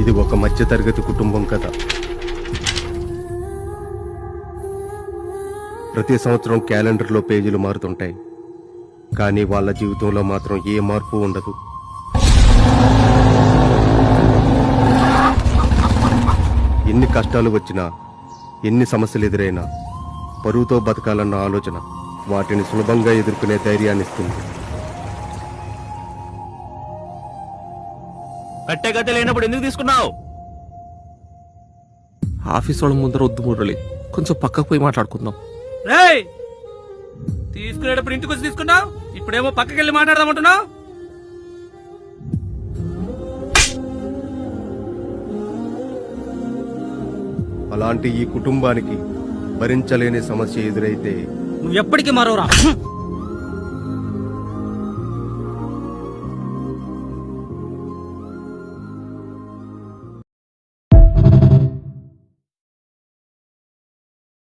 ఇది ఒక మధ్యతరగతి కుటుంబం కథ. ప్రతి సంవత్సరం క్యాలెండర్లో పేజీలు మారుతుంటాయి, కానీ వాళ్ళ జీవితంలో మాత్రం ఏ మార్పు ఉండదు. ఎన్ని కష్టాలు వచ్చినా, ఎన్ని సమస్యలు ఎదురైనా పరువుతో బతకాలన్న ఆలోచన వాటిని సులభంగా ఎదుర్కొనే ధైర్యాన్ని ఇస్తుంది. కట్టే గద్దె లేనప్పుడు ఎందుకు తీసుకున్నావు? ఆఫీస్ వాళ్ళ ముందర వద్దు మురళి, కొంచెం పక్కకు పోయి మాట్లాడుకుందాం. రేయ్, తీసుకునేటప్పుడు ఇంటికి వచ్చి తీసుకున్నావు, ఇప్పుడేమో పక్కకి వెళ్ళి మాట్లాడదామంటున్నావు. అలాంటి ఈ కుటుంబానికి భరించలేని సమస్య ఎదురైతే నువ్వు ఎప్పటికీ మరోరా.